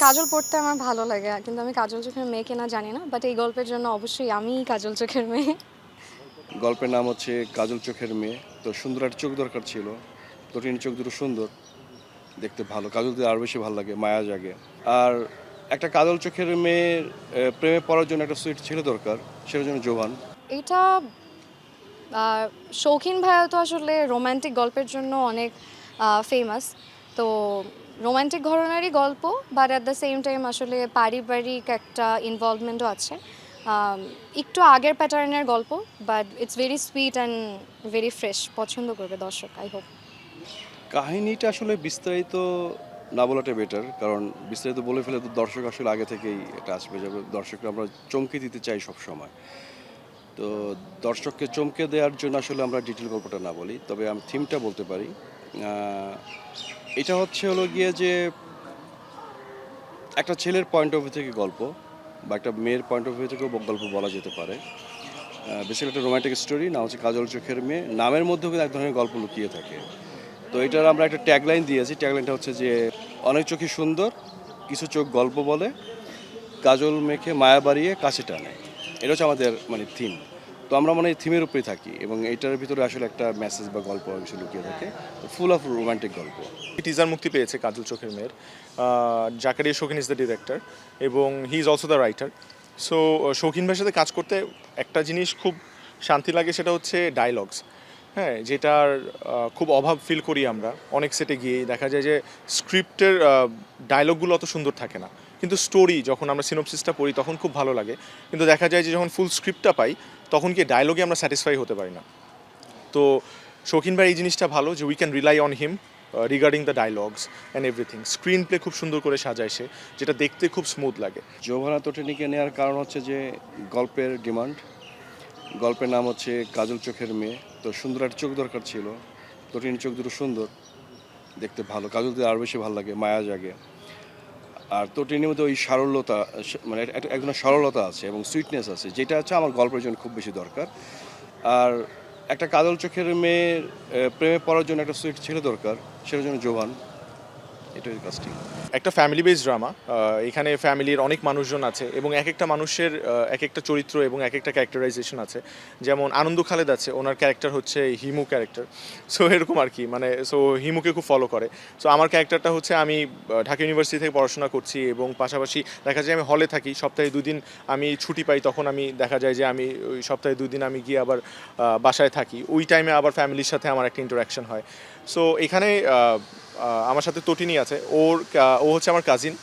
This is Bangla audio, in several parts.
কাজল পড়তে আমার ভালো লাগে কিন্তু আমি কাজল চোখের মেয়ে কিনা জানি না, বাট এই গল্পের জন্য অবশ্যই আমিই কাজল চোখের মেয়ে। গল্পের নাম হচ্ছে কাজল চোখের মেয়ে। তো সুন্দর একটা চোখ দরকার ছিল। তটিনীর চোখ দুটো সুন্দর, দেখতে ভালো। কাজল দিয়ে আরও বেশি ভালো লাগে, মায়া জাগে। আর একটা কাজল চোখের মেয়ের প্রেমে পড়ার জন্য একটা সুইট ছেলে দরকার, সেটার জন্য জোহান। এটা শৌখিন ভাইয়া তো আসলে রোমান্টিক গল্পের জন্য অনেক ফেমাস। তো রোমান্টিক ঘরানারই গল্প, but at the same time আসলে পারিবারিক একটা ইনভলভমেন্টও আছে। একটু আগের প্যাটার্নের গল্প, but it's very sweet and very fresh. পছন্দ করবে দর্শক, আই হোপ। কাহিনীটা আসলে বিস্তারিত না বলাটা বেটার, কারণ বিস্তারিত বলে ফেলে তো দর্শক আসলে আগে থেকেই এটা আসবে যাবে। দর্শকরা আমরা চমকে দিতে চাই সব সময়। তো দর্শককে চমকে দেওয়ার জন্য আসলে আমরা ডিটেল গল্পটা না বলি, তবে আমি থিমটা বলতে পারি। এটা হলো গিয়ে যে একটা ছেলের পয়েন্ট অফ ভিউ থেকে গল্প, বা একটা মেয়ের পয়েন্ট অফ ভিউ থেকেও গল্প বলা যেতে পারে। বেসিক্যালি একটা রোমান্টিক স্টোরি, না হচ্ছে কাজল চোখের মেয়ে। নামের মধ্যেও কিন্তু এক ধরনের গল্প লুকিয়ে থাকে। তো এটার আমরা একটা ট্যাগলাইন দিয়েছি। ট্যাগলাইনটা হচ্ছে যে অনেক চোখই সুন্দর, কিছু চোখ গল্প বলে, কাজল মেখে মায়া বাড়িয়ে কাছে টানে। এটা হচ্ছে আমাদের থিম। তো আমরা এই থিমের উপরেই থাকি, এবং এইটার ভিতরে আসলে একটা মেসেজ বা গল্প কিছু লুকিয়ে থাকে। ফুল অফ রোমান্টিক গল্প। টিজার মুক্তি পেয়েছে কাজল চোখের মেয়ের। জাকারিয়া শৌখিন ইজ দ্য ডিরেক্টর এবং he is also the writer. So শৌখিন ভাইয়ের সাথে কাজ করতে একটা জিনিস খুব শান্তি লাগে, সেটা হচ্ছে ডায়লগস। হ্যাঁ, যেটার খুব অভাব ফিল করি আমরা অনেক সেটে গিয়ে। দেখা যায় যে স্ক্রিপ্টের ডায়লগগুলো অত সুন্দর থাকে না, কিন্তু স্টোরি যখন আমরা সিনোপসিসটা পড়ি তখন খুব ভালো লাগে। কিন্তু দেখা যায় যে যখন ফুল স্ক্রিপ্টটা পাই তখন কি ডায়লগে আমরা স্যাটিসফাই হতে পারি না। তো শৌখিন ভাই এই জিনিসটা ভালো যে we can rely on him regarding the dialogues and everything. Screen play খুব সুন্দর করে সাজায় সে, যেটা দেখতে খুব স্মুথ লাগে। জোভানা তটিনীকে নেওয়ার কারণ হচ্ছে যে গল্পের ডিমান্ড। গল্পের নাম হচ্ছে কাজল চোখের মেয়ে। তো সুন্দর একটা চোখ দরকার ছিল। তটিনীর চোখ দুটো সুন্দর, দেখতে ভালো। কাজল দিয়ে আরও বেশি ভালো লাগে, মায়া জাগে। আর তটিনীর মধ্যে ওই সারল্যতা, এক ধরনের সরলতা আছে এবং সুইটনেস আছে, যেটা হচ্ছে আমার গল্পের জন্য খুব বেশি দরকার। আর একটা কাজল চোখের মেয়ের প্রেমে পড়ার জন্য একটা সুইট ছেলে দরকার, সেটার জন্য জোহান। এটাই কাস্টিং। একটা ফ্যামিলি বেসড ড্রামা। এখানে ফ্যামিলির অনেক মানুষজন আছে এবং এক একটা মানুষের এক একটা চরিত্র এবং এক একটা ক্যারেক্টারাইজেশন আছে। যেমন আনন্দ খালেদ আছে, ওনার ক্যারেক্টার হচ্ছে হিমু ক্যারেক্টার। সো এরকম আর কি, সো হিমুকে খুব ফলো করে। সো আমার ক্যারেক্টারটা হচ্ছে আমি ঢাকা ইউনিভার্সিটি থেকে পড়াশোনা করছি এবং পাশাপাশি দেখা যায় আমি হলে থাকি। সপ্তাহে 2 দিন আমি ছুটি পাই, তখন আমি দেখা যায় যে আমি ওই সপ্তাহে 2 দিন আমি গিয়ে আবার বাসায় থাকি। ওই টাইমে আবার ফ্যামিলির সাথে আমার একটা ইন্টারাকশন হয়। সো এখানে আমার সাথে তটিনী আছে। ও হচ্ছে আমার কাজিন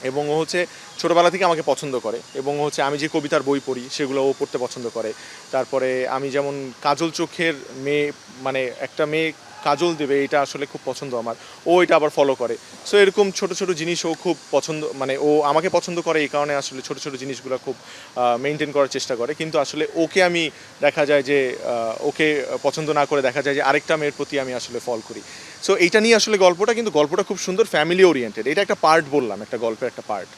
এবং ও হচ্ছে ছোটোবেলা থেকে আমাকে পছন্দ করে এবং হচ্ছে আমি যে কবিতার বই পড়ি সেগুলো ও পড়তে পছন্দ করে। তারপরে আমি যেমন কাজল চোখের মেয়ে, একটা মেয়ে কাজল দেবে, এটা আসলে খুব পছন্দ আমার। ও এটা আবার ফলো করে। সো এরকম ছোট ছোট জিনিস ও খুব পছন্দ, ও আমাকে পছন্দ করে এই কারণে আসলে ছোট ছোট জিনিসগুলো খুব মেনটেন করার চেষ্টা করে। কিন্তু আসলে ওকে আমি দেখা যায় যে ওকে পছন্দ না করে দেখা যায় যে আরেকটা মেয়ের প্রতি আমি আসলে ফল করি। সো এইটা নিয়ে আসলে গল্পটা, কিন্তু গল্পটা খুব সুন্দর, ফ্যামিলি ওরিয়েন্টেড। এটা একটা পার্ট বললাম, একটা গল্পের একটা পার্ট।